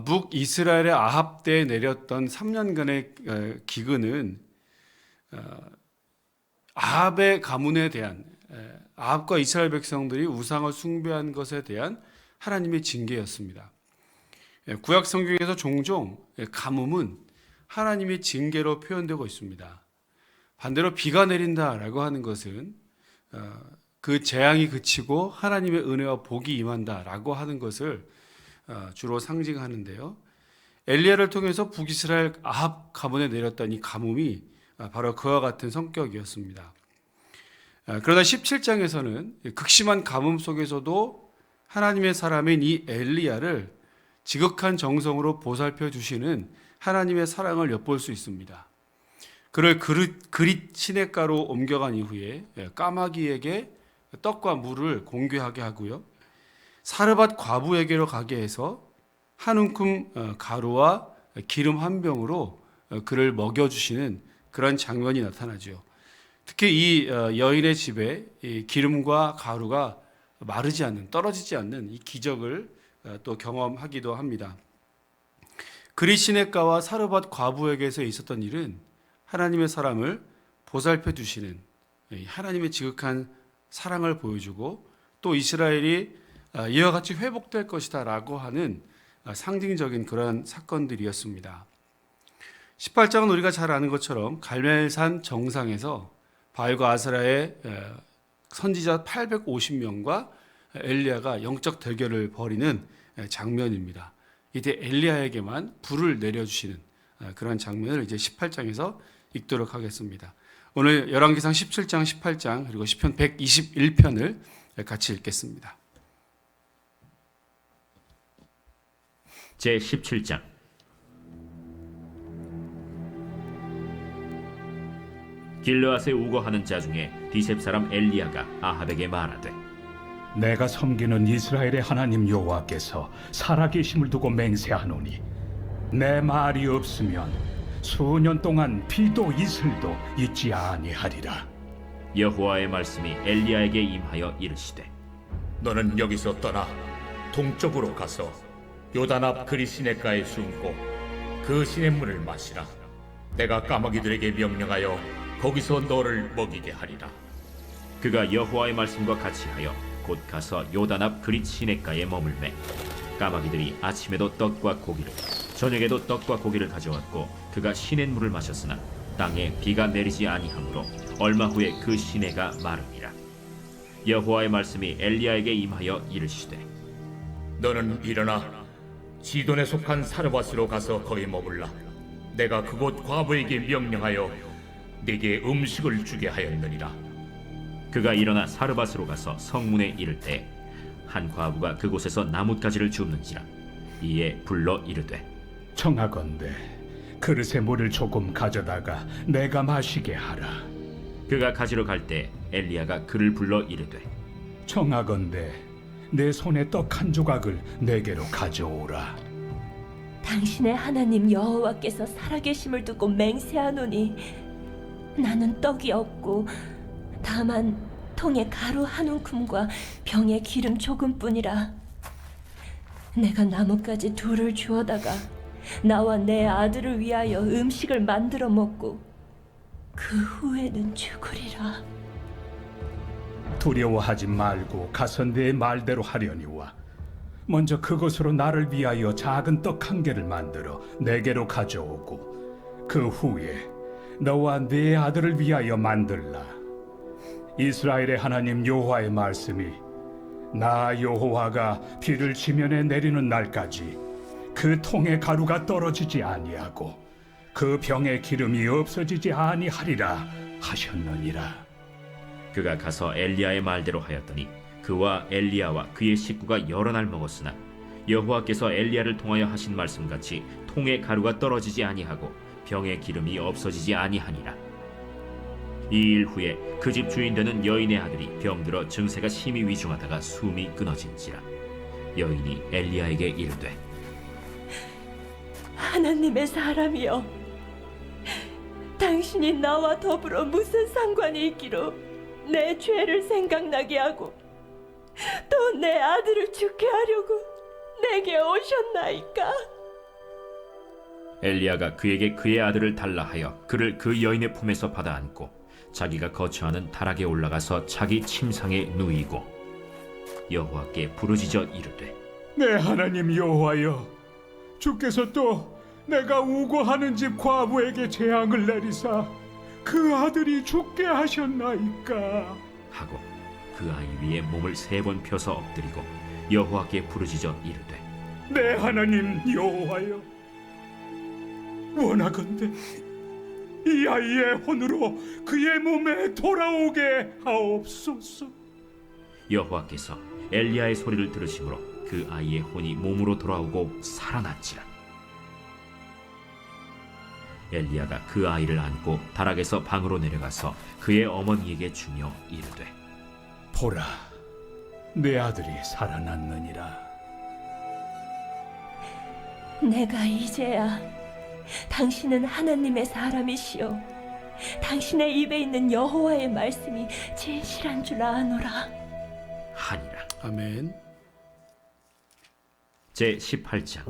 북이스라엘의 아합 때에 내렸던 3년간의 기근은 아합의 가문에 대한, 아합과 이스라엘 백성들이 우상을 숭배한 것에 대한 하나님의 징계였습니다. 구약 성경에서 종종 가뭄은 하나님의 징계로 표현되고 있습니다. 반대로 비가 내린다라고 하는 것은 그 재앙이 그치고 하나님의 은혜와 복이 임한다라고 하는 것을 주로 상징하는데요. 엘리야를 통해서 북이스라엘 아합 가문에 내렸던 이 가뭄이 바로 그와 같은 성격이었습니다. 그러나 17장에서는 극심한 가뭄 속에서도 하나님의 사람인 이 엘리야를 지극한 정성으로 보살펴 주시는 하나님의 사랑을 엿볼 수 있습니다. 그를 그릿 시냇가로 옮겨간 이후에 까마귀에게 떡과 물을 공개하게 하고요. 사르밧 과부에게로 가게 해서 한 움큼 가루와 기름 한 병으로 그를 먹여주시는 그런 장면이 나타나죠. 특히 이 여인의 집에 이 기름과 가루가 마르지 않는, 떨어지지 않는 이 기적을 또 경험하기도 합니다. 그릿 시냇가와 사르밧 과부에게서 있었던 일은 하나님의 사람을 보살펴 주시는 하나님의 지극한 사랑을 보여주고 또 이스라엘이 이와 같이 회복될 것이다 라고 하는 상징적인 그런 사건들이었습니다. 18장은 우리가 잘 아는 것처럼 갈멜산 정상에서 바알과 아세라의 선지자 850명과 엘리야가 영적 대결을 벌이는 장면입니다. 이때 엘리야에게만 불을 내려주시는 그런 장면을 이제 18장에서 읽도록 하겠습니다. 오늘 열왕기상 17장, 18장 그리고 시편 121편을 같이 읽겠습니다. 제17장. 길르앗에 우거하는 자 중에 디셉 사람 엘리야가 아합에게 말하되 내가 섬기는 이스라엘의 하나님 여호와께서 살아계심을 두고 맹세하노니 내 말이 없으면 수년 동안 비도 이슬도 있지 아니하리라. 여호와의 말씀이 엘리야에게 임하여 이르시되 너는 여기서 떠나 동쪽으로 가서 요단 앞 그릿 시냇가에 숨고 그 시냇물을 마시라. 내가 까마귀들에게 명령하여 거기서 너를 먹이게 하리라. 그가 여호와의 말씀과 같이 하여 곧 가서 요단 앞 그릿 시냇가에 머물매 까마귀들이 아침에도 떡과 고기를 저녁에도 떡과 고기를 가져왔고 그가 시냇물을 마셨으나 땅에 비가 내리지 아니하므로 얼마 후에 그 시내가 마르니라. 여호와의 말씀이 엘리야에게 임하여 이르시되 너는 일어나 시돈에 속한 사르밧으로 가서 거기 머물라. 내가 그곳 과부에게 명령하여 네게 음식을 주게 하였느니라. 그가 일어나 사르밧으로 가서 성문에 이를 때 한 과부가 그곳에서 나뭇가지를 줍는지라. 이에 불러 이르되 청하건대 그릇에 물을 조금 가져다가 내가 마시게 하라. 그가 가지러 갈 때 엘리야가 그를 불러 이르되 청하건대 내 손에 떡 한 조각을 내게로 가져오라. 당신의 하나님 여호와께서 살아계심을 두고 맹세하노니 나는 떡이 없고 다만 통에 가루 한 움큼과 병에 기름 조금뿐이라. 내가 나뭇가지 둘을 주워다가 나와 내 아들을 위하여 음식을 만들어 먹고 그 후에는 죽으리라. 두려워하지 말고 가서 내 말대로 하려니와 먼저 그것으로 나를 위하여 작은 떡 한 개를 만들어 내게로 가져오고 그 후에 너와 네 아들을 위하여 만들라. 이스라엘의 하나님 여호와의 말씀이 나 여호와가 비를 지면에 내리는 날까지 그 통에 가루가 떨어지지 아니하고 그 병에 기름이 없어지지 아니하리라 하셨느니라. 그가 가서 엘리야의 말대로 하였더니 그와 엘리야와 그의 식구가 여러 날 먹었으나 여호와께서 엘리야를 통하여 하신 말씀같이 통에 가루가 떨어지지 아니하고 병에 기름이 없어지지 아니하니라. 이 일 후에 그 집 주인 되는 여인의 아들이 병들어 증세가 심히 위중하다가 숨이 끊어진지라. 여인이 엘리야에게 이르되 하나님의 사람이여, 당신이 나와 더불어 무슨 상관이 있기로 내 죄를 생각나게 하고 또 내 아들을 죽게 하려고 내게 오셨나이까? 엘리야가 그에게 그의 아들을 달라 하여 그를 그 여인의 품에서 받아 안고 자기가 거처하는 다락에 올라가서 자기 침상에 누이고 여호와께 부르짖어 이르되 내 하나님 여호와여, 주께서 또 내가 우고하는 집 과부에게 재앙을 내리사 그 아들이 죽게 하셨나이까? 하고 그 아이 위에 몸을 3번 펴서 엎드리고 여호와께 부르짖어 이르되 내 하나님 여호와여, 원하건대 이 아이의 혼으로 그의 몸에 돌아오게 하옵소서. 여호와께서 엘리야의 소리를 들으심으로 그 아이의 혼이 몸으로 돌아오고 살아났지라. 엘리야가 그 아이를 안고 다락에서 방으로 내려가서 그의 어머니에게 주며 이르되 보라, 내 아들이 살아났느니라. 내가 이제야 당신은 하나님의 사람이시오. 당신의 입에 있는 여호와의 말씀이 진실한 줄 아노라. 하니라. 아멘. 제 18장.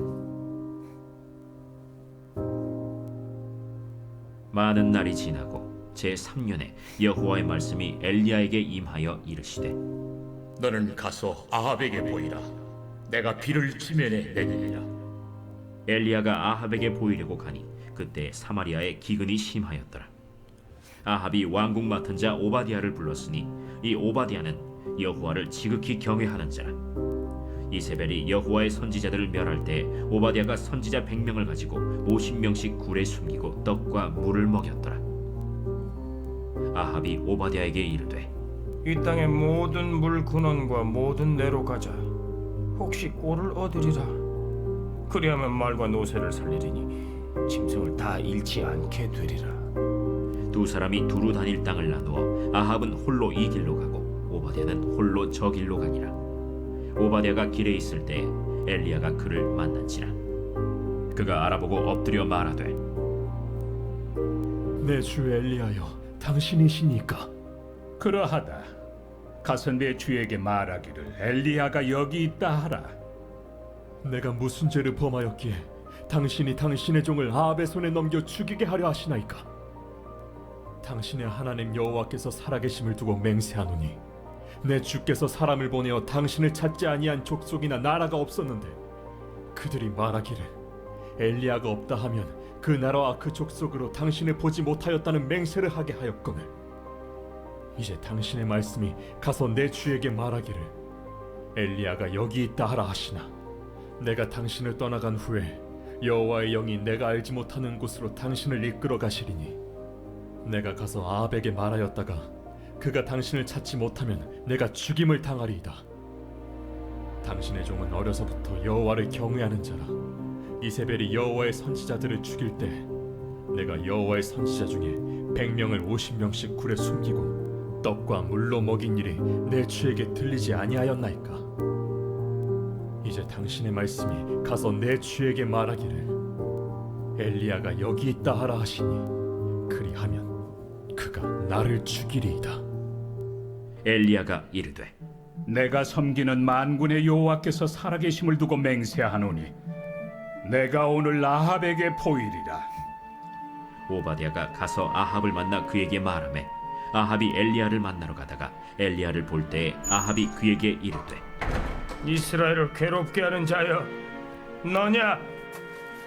많은 날이 지나고 제 3년에 여호와의 말씀이 엘리야에게 임하여 이르시되 너는 가서 아합에게 보이라. 내가 비를 지면에 내리리라. 엘리야가 아합에게 보이려고 가니 그때 사마리아에 기근이 심하였더라. 아합이 왕궁 맡은 자 오바디아를 불렀으니 이 오바디아는 여호와를 지극히 경외하는 자라. 이세벨이 여호와의 선지자들을 멸할 때 오바디아가 선지자 100명을 가지고 50명씩 굴에 숨기고 떡과 물을 먹였더라. 아합이 오바디아에게 이르되 이 땅의 모든 물 근원과 모든 내로 가자. 혹시 꼴을 얻으리라. 그리하면 말과 노새를 살리리니 짐승을 다 잃지 않게 되리라. 두 사람이 두루 다닐 땅을 나누어 아합은 홀로 이 길로 가고 오바댜는 홀로 저 길로 가니라. 오바댜가 길에 있을 때 엘리야가 그를 만난지라. 그가 알아보고 엎드려 말하되 내 주 엘리야여, 당신이시니까? 그러하다. 가서 내 주에게 말하기를 엘리야가 여기 있다 하라. 내가 무슨 죄를 범하였기에 당신이 당신의 종을 아합의 손에 넘겨 죽이게 하려 하시나이까? 당신의 하나님 여호와께서 살아계심을 두고 맹세하노니 내 주께서 사람을 보내어 당신을 찾지 아니한 족속이나 나라가 없었는데 그들이 말하기를 엘리야가 없다 하면 그 나라와 그 족속으로 당신을 보지 못하였다는 맹세를 하게 하였거늘 이제 당신의 말씀이 가서 내 주에게 말하기를 엘리야가 여기 있다 하라 하시나 내가 당신을 떠나간 후에 여호와의 영이 내가 알지 못하는 곳으로 당신을 이끌어 가시리니 내가 가서 아합에게 말하였다가 그가 당신을 찾지 못하면 내가 죽임을 당하리이다. 당신의 종은 어려서부터 여호와를 경외하는 자라. 이세벨이 여호와의 선지자들을 죽일 때 내가 여호와의 선지자 중에 100명을 50명씩 굴에 숨기고 떡과 물로 먹인 일이 내 주에게 들리지 아니하였나이까? 이제 당신의 말씀이 가서 내 주에게 말하기를 엘리야가 여기 있다 하라 하시니 그리하면 그가 나를 죽이리이다. 엘리야가 이르되 내가 섬기는 만군의 여호와께서 살아계심을 두고 맹세하노니 내가 오늘 아합에게 보이리라. 오바댜가 가서 아합을 만나 그에게 말하매 아합이 엘리야를 만나러 가다가 엘리야를 볼 때에 아합이 그에게 이르되 이스라엘을 괴롭게 하는 자여, 너냐?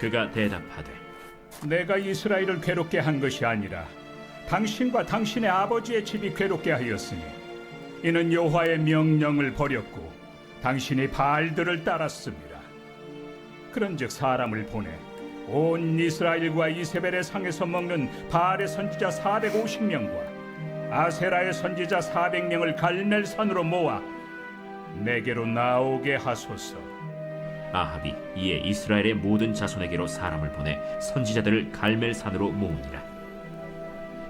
그가 대답하되 내가 이스라엘을 괴롭게 한 것이 아니라 당신과 당신의 아버지의 집이 괴롭게 하였으니 이는 여호와의 명령을 버렸고 당신이 바알들을 따랐습니다. 그런즉 사람을 보내 온 이스라엘과 이세벨의 상에서 먹는 바알의 선지자 450명과 아세라의 선지자 400명을 갈멜산으로 모아 내게로 나오게 하소서. 아합이 이에 이스라엘의 모든 자손에게로 사람을 보내 선지자들을 갈멜산으로 모으니라.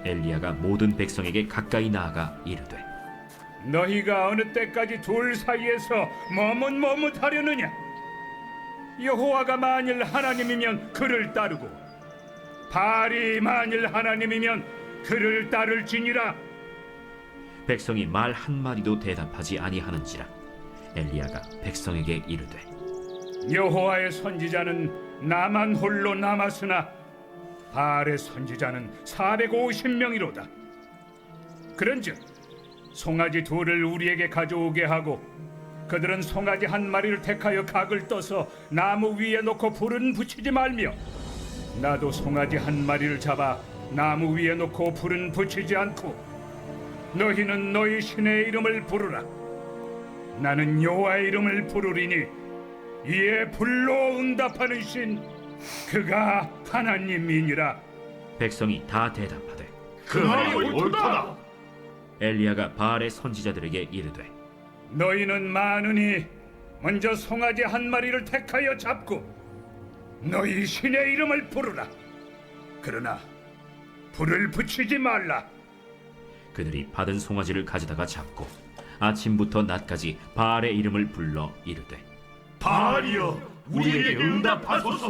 엘리야가 모든 백성에게 가까이 나아가 이르되 너희가 어느 때까지 둘 사이에서 머뭇머뭇하려느냐? 여호와가 만일 하나님이면 그를 따르고 바알이 만일 하나님이면 그를 따를지니라. 백성이 말 한마디도 대답하지 아니하는지라. 엘리야가 백성에게 이르되 여호와의 선지자는 나만 홀로 남았으나 바알의 선지자는 450명이로다. 그런즉 송아지 둘을 우리에게 가져오게 하고 그들은 송아지 한 마리를 택하여 각을 떠서 나무 위에 놓고 불은 붙이지 말며 나도 송아지 한 마리를 잡아 나무 위에 놓고 불은 붙이지 않고 너희는 너희 신의 이름을 부르라. 나는 여호와의 이름을 부르리니 이에 불로 응답하는 신 그가 하나님이니라. 백성이 다 대답하되 그 말이 옳도다. 엘리야가 바알의 선지자들에게 이르되 너희는 많으니 먼저 송아지 한 마리를 택하여 잡고 너희 신의 이름을 부르라. 그러나 불을 붙이지 말라. 그들이 받은 송아지를 가져다가 잡고 아침부터 낮까지 바알의 이름을 불러 이르되 바알이여, 우리에게 응답하소서.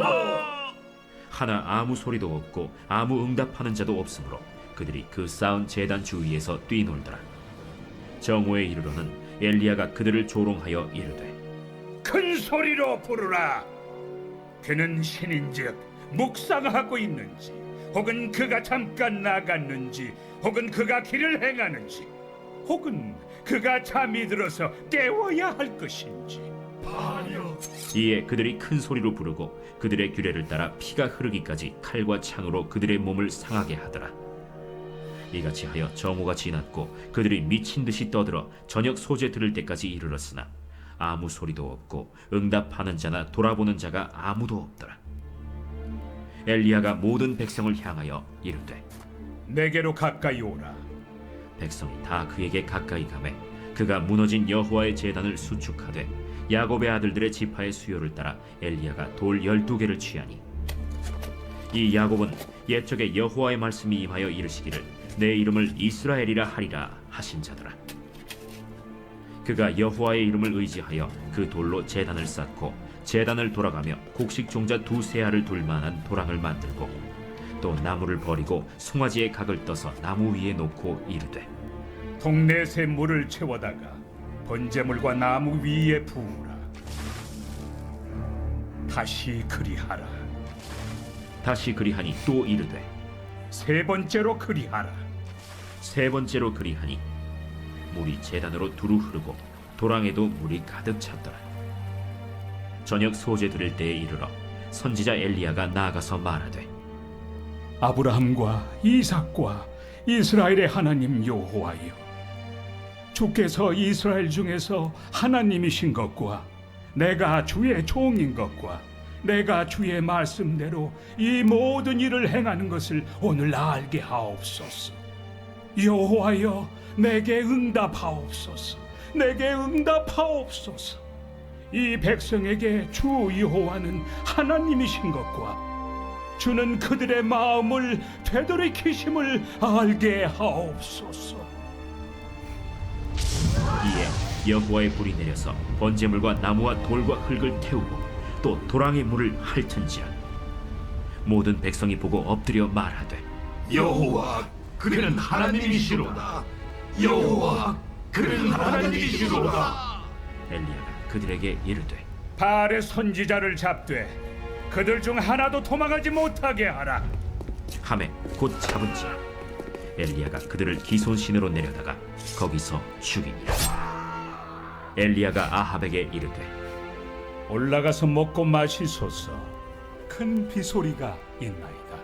하나 아무 소리도 없고 아무 응답하는 자도 없으므로 그들이 그 쌓은 제단 주위에서 뛰놀더라. 정오에 이르러는 엘리야가 그들을 조롱하여 이르되 큰 소리로 부르라. 그는 신인즉 묵상하고 있는지 혹은 그가 잠깐 나갔는지 혹은 그가 길을 행하는지 혹은 그가 잠이 들어서 깨워야 할 것인지. 이에 그들이 큰 소리로 부르고 그들의 규례를 따라 피가 흐르기까지 칼과 창으로 그들의 몸을 상하게 하더라. 이같이 하여 정오가 지났고 그들이 미친 듯이 떠들어 저녁 소재 들을 때까지 이르렀으나 아무 소리도 없고 응답하는 자나 돌아보는 자가 아무도 없더라. 엘리야가 모든 백성을 향하여 이르되 내게로 가까이 오라. 백성이 다 그에게 가까이 가매 그가 무너진 여호와의 제단을 수축하되 야곱의 아들들의 지파의 수요를 따라 엘리야가 돌 12개를 취하니 이 야곱은 옛적에 여호와의 말씀이 임하여 이르시기를 내 이름을 이스라엘이라 하리라 하신 자더라. 그가 여호와의 이름을 의지하여 그 돌로 제단을 쌓고 제단을 돌아가며 곡식 종자 2 알을 둘 만한 도랑을 만들고 또 나무를 버리고 송아지의 각을 떠서 나무 위에 놓고 이르되 동네새 물을 채워다가 번제물과 나무 위에 부으라. 다시 그리하라. 다시 그리하니 또 이르되 3번째로 그리하라. 3번째로 그리하니 물이 제단으로 두루 흐르고 도랑에도 물이 가득 찼더라. 저녁 소재 드릴 때에 이르러 선지자 엘리야가 나아가서 말하되 아브라함과 이삭과 이스라엘의 하나님 여호와여, 주께서 이스라엘 중에서 하나님이신 것과 내가 주의 종인 것과 내가 주의 말씀대로 이 모든 일을 행하는 것을 오늘 알게 하옵소서. 여호와여, 내게 응답하옵소서. 내게 응답하옵소서. 이 백성에게 주 여호와는 하나님이신 것과 주는 그들의 마음을 되돌이키심을 알게 하옵소서. 이에 여호와의 불이 내려서 번제물과 나무와 돌과 흙을 태우고 또 도랑의 물을 핥은지라. 모든 백성이 보고 엎드려 말하되 여호와, 그는 하나님이시로다. 여호와, 그는 하나님이시로다. 엘리야가 그들에게 이르되 바알의 선지자를 잡되 그들 중 하나도 도망하지 못하게 하라. 하매 곧 잡은지라. 엘리야가 그들을 기손신으로 내려다가 거기서 죽이니라. 엘리야가 아합에게 이르되 올라가서 먹고 마시소서. 큰 비소리가 있나이다.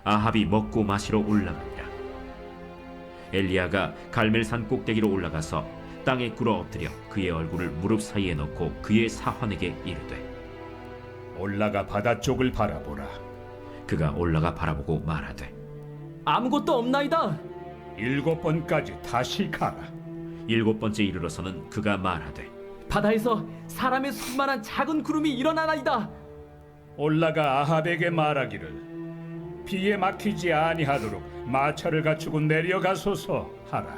아합이 먹고 마시러 올라가니라. 엘리야가 갈멜산 꼭대기로 올라가서 땅에 꿇어 엎드려 그의 얼굴을 무릎 사이에 넣고 그의 사환에게 이르되 올라가 바다 쪽을 바라보라. 그가 올라가 바라보고 말하되 아무것도 없나이다. 7번까지 다시 가라. 7번째 이르러서는 그가 말하되 바다에서 사람의 손만한 작은 구름이 일어나나이다. 올라가 아합에게 말하기를 비에 막히지 아니하도록 마차를 갖추고 내려가소서 하라.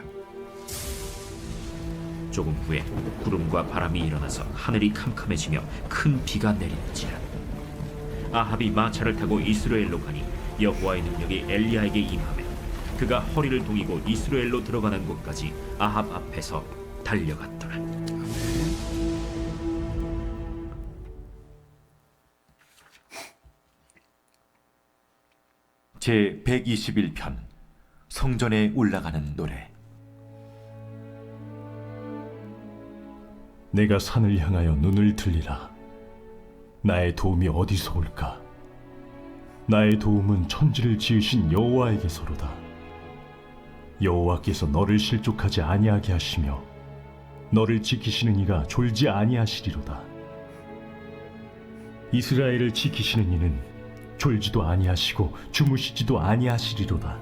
조금 후에 구름과 바람이 일어나서 하늘이 캄캄해지며 큰 비가 내리는지라. 아합이 마차를 타고 이스라엘로 가니 여호와의 능력이 엘리야에게 임하매 그가 허리를 동이고 이스라엘로 들어가는 곳까지 아합 앞에서 달려갔더라. 제 121편 성전에 올라가는 노래. 내가 산을 향하여 눈을 들리라. 나의 도움이 어디서 올까? 나의 도움은 천지를 지으신 여호와에게서로다. 여호와께서 너를 실족하지 아니하게 하시며 너를 지키시는 이가 졸지 아니하시리로다. 이스라엘을 지키시는 이는 졸지도 아니하시고 주무시지도 아니하시리로다.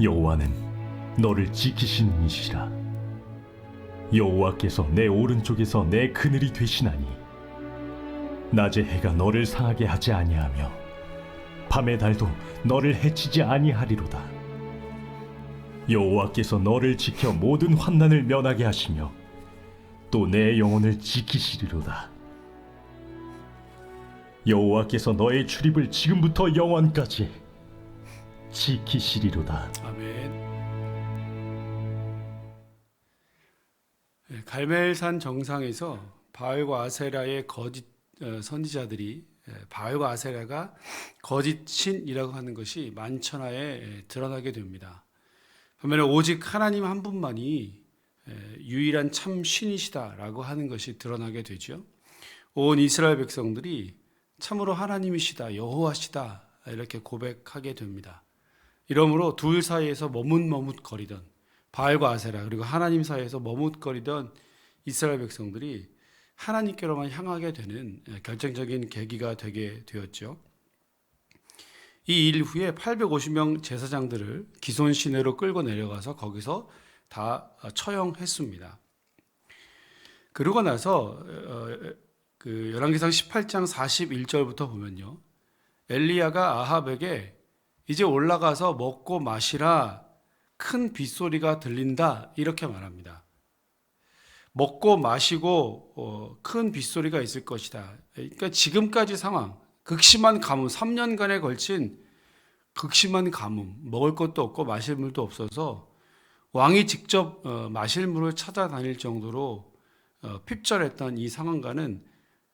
여호와는 너를 지키시는 이시라. 여호와께서 내 오른쪽에서 내 그늘이 되시나니 낮의 해가 너를 상하게 하지 아니하며 밤의 달도 너를 해치지 아니하리로다. 여호와께서 너를 지켜 모든 환난을 면하게 하시며 또 내 영혼을 지키시리로다. 여호와께서 너의 출입을 지금부터 영원까지 지키시리로다. 아멘. 갈멜산 정상에서 바알과 아세라의 거짓 선지자들이 바알과 아세라가 거짓 신이라고 하는 것이 만천하에 드러나게 됩니다. 반면에 오직 하나님 한 분만이 유일한 참 신이시다라고 하는 것이 드러나게 되죠. 온 이스라엘 백성들이 참으로 하나님이시다, 여호와시다 이렇게 고백하게 됩니다. 이러므로 둘 사이에서 머뭇머뭇거리던 바알과 아세라 그리고 하나님 사이에서 머뭇거리던 이스라엘 백성들이 하나님께로만 향하게 되는 결정적인 계기가 되게 되었죠. 이 일 후에 850명 제사장들을 기손 시내로 끌고 내려가서 거기서 다 처형했습니다. 그러고 나서 열왕기상 18장 41절부터 보면요, 엘리야가 아합에게 이제 올라가서 먹고 마시라, 큰 빗소리가 들린다 이렇게 말합니다. 먹고 마시고 큰 빗소리가 있을 것이다. 그러니까 지금까지 상황, 극심한 가뭄, 3년간에 걸친 극심한 가뭄, 먹을 것도 없고 마실 물도 없어서 왕이 직접 마실 물을 찾아다닐 정도로 핍절했던 이 상황과는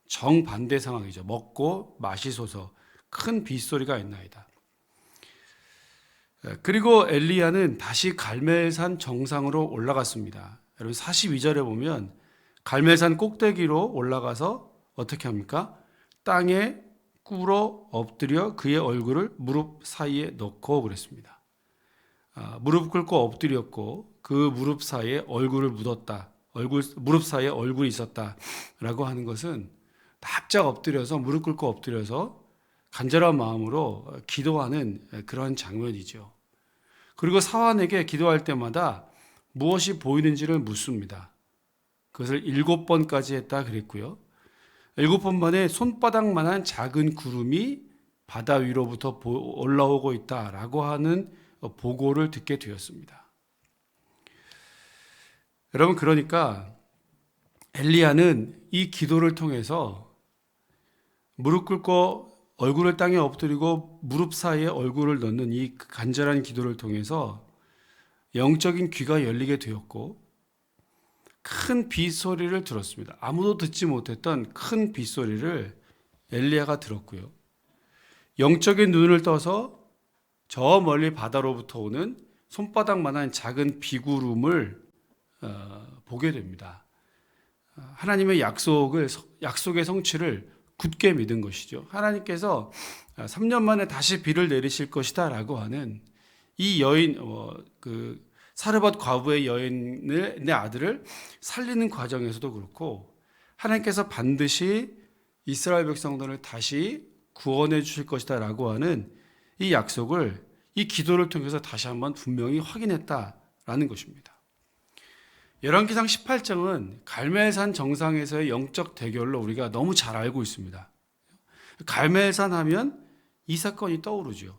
정반대 상황이죠. 먹고 마시소서, 큰 빗소리가 있나이다. 그리고 엘리야는 다시 갈멜산 정상으로 올라갔습니다. 여러분 42절에 보면 갈멜산 꼭대기로 올라가서 어떻게 합니까? 땅에 꿇어 엎드려 그의 얼굴을 무릎 사이에 넣고 그랬습니다. 무릎 꿇고 엎드렸고 그 무릎 사이에 얼굴을 묻었다. 무릎 사이에 얼굴이 있었다라고 하는 것은 납작 엎드려서 무릎 꿇고 엎드려서 간절한 마음으로 기도하는 그런 장면이죠. 그리고 사환에게 기도할 때마다 무엇이 보이는지를 묻습니다. 그것을 7번까지 했다 그랬고요. 7번 만에 손바닥만한 작은 구름이 바다 위로부터 올라오고 있다라고 하는 보고를 듣게 되었습니다. 여러분, 그러니까 엘리야는 이 기도를 통해서 무릎 꿇고 얼굴을 땅에 엎드리고 무릎 사이에 얼굴을 넣는 이 간절한 기도를 통해서 영적인 귀가 열리게 되었고 큰 빗소리를 들었습니다. 아무도 듣지 못했던 큰 빗소리를 엘리야가 들었고요. 영적인 눈을 떠서 저 멀리 바다로부터 오는 손바닥만한 작은 비구름을 보게 됩니다. 하나님의 약속의 성취를 굳게 믿은 것이죠. 하나님께서 3년 만에 다시 비를 내리실 것이다 라고 하는 이 여인, 사르밧 과부의 여인의 내 아들을 살리는 과정에서도 그렇고 하나님께서 반드시 이스라엘 백성들을 다시 구원해 주실 것이다 라고 하는 이 약속을 이 기도를 통해서 다시 한번 분명히 확인했다라는 것입니다. 열왕기상 18장은 갈멜산 정상에서의 영적 대결로 우리가 너무 잘 알고 있습니다. 갈멜산 하면 이 사건이 떠오르죠.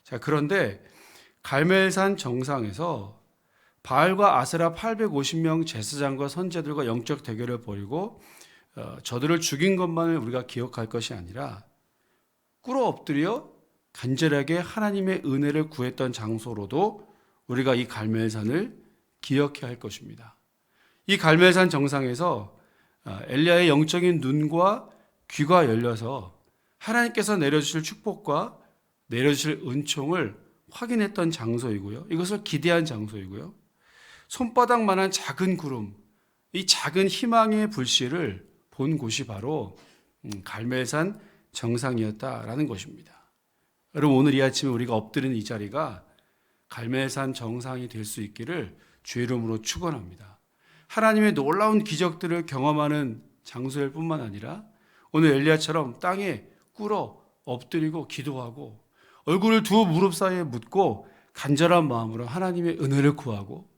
자, 그런데 갈멜산 정상에서 바알과 아세라 850명 제사장과 선제들과 영적 대결을 벌이고 저들을 죽인 것만을 우리가 기억할 것이 아니라 꿇어 엎드려 간절하게 하나님의 은혜를 구했던 장소로도 우리가 이 갈멜산을 기억해야 할 것입니다. 이 갈멜산 정상에서 엘리야의 영적인 눈과 귀가 열려서 하나님께서 내려주실 축복과 내려주실 은총을 확인했던 장소이고요. 이것을 기대한 장소이고요. 손바닥만한 작은 구름, 이 작은 희망의 불씨를 본 곳이 바로 갈멜산 정상이었다라는 것입니다. 여러분, 오늘 이 아침에 우리가 엎드리는 이 자리가 갈멜산 정상이 될 수 있기를 주의 이름으로 축원합니다. 하나님의 놀라운 기적들을 경험하는 장소일 뿐만 아니라 오늘 엘리야처럼 땅에 꿇어 엎드리고 기도하고 얼굴을 두 무릎 사이에 묻고 간절한 마음으로 하나님의 은혜를 구하고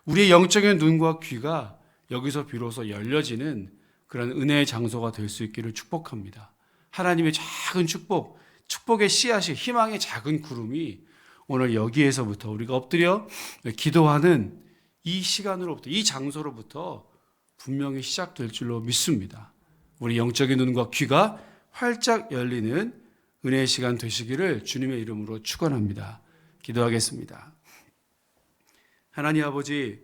우리의 영적인 눈과 귀가 여기서 비로소 열려지는 그런 은혜의 장소가 될 수 있기를 축복합니다. 하나님의 작은 축복, 축복의 씨앗이, 희망의 작은 구름이 오늘 여기에서부터 우리가 엎드려 기도하는 이 시간으로부터, 이 장소로부터 분명히 시작될 줄로 믿습니다. 우리 영적인 눈과 귀가 활짝 열리는 은혜의 시간 되시기를 주님의 이름으로 축원합니다. 기도하겠습니다. 하나님 아버지,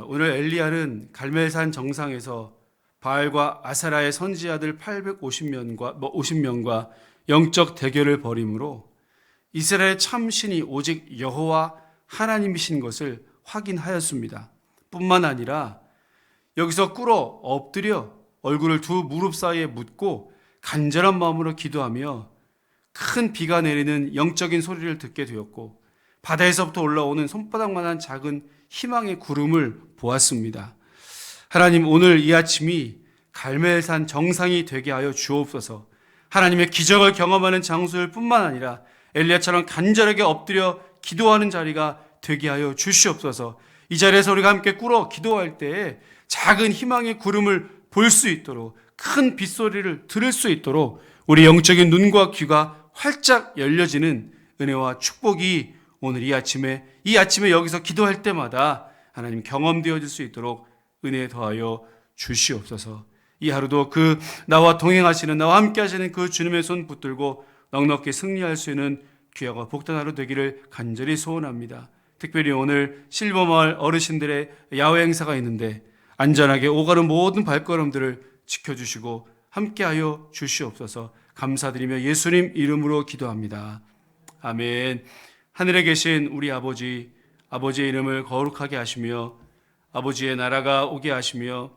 오늘 엘리야는 갈멜산 정상에서 바알과 아사라의 선지자들 50명과 영적 대결을 벌이므로 이스라엘의 참신이 오직 여호와 하나님이신 것을 확인하였습니다. 뿐만 아니라 여기서 꿇어 엎드려 얼굴을 두 무릎 사이에 묻고 간절한 마음으로 기도하며 큰 비가 내리는 영적인 소리를 듣게 되었고 바다에서부터 올라오는 손바닥만한 작은 희망의 구름을 보았습니다. 하나님, 오늘 이 아침이 갈멜산 정상이 되게 하여 주옵소서. 하나님의 기적을 경험하는 장소일 뿐만 아니라 엘리야처럼 간절하게 엎드려 기도하는 자리가 되게 하여 주시옵소서. 이 자리에서 우리가 함께 꿇어 기도할 때에 작은 희망의 구름을 볼 수 있도록, 큰 빗소리를 들을 수 있도록 우리 영적인 눈과 귀가 활짝 열려지는 은혜와 축복이 오늘 이 아침에 여기서 기도할 때마다 하나님 경험되어질 수 있도록 은혜 더하여 주시옵소서. 이 하루도 그 나와 동행하시는, 나와 함께 하시는 그 주님의 손 붙들고 넉넉히 승리할 수 있는 귀하고 복된 하루 되기를 간절히 소원합니다. 특별히 오늘 실버마을 어르신들의 야외 행사가 있는데 안전하게 오가는 모든 발걸음들을 지켜주시고 함께하여 주시옵소서. 감사드리며 예수님 이름으로 기도합니다. 아멘. 하늘에 계신 우리 아버지, 아버지의 이름을 거룩하게 하시며 아버지의 나라가 오게 하시며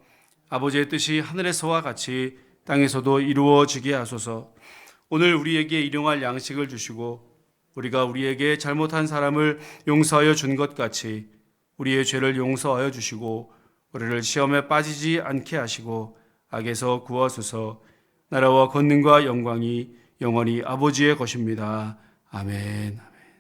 아버지의 뜻이 하늘에서와 같이 땅에서도 이루어지게 하소서. 오늘 우리에게 일용할 양식을 주시고 우리가 우리에게 잘못한 사람을 용서하여 준 것 같이 우리의 죄를 용서하여 주시고 우리를 시험에 빠지지 않게 하시고 악에서 구하소서. 나라와 권능과 영광이 영원히 아버지의 것입니다. 아멘.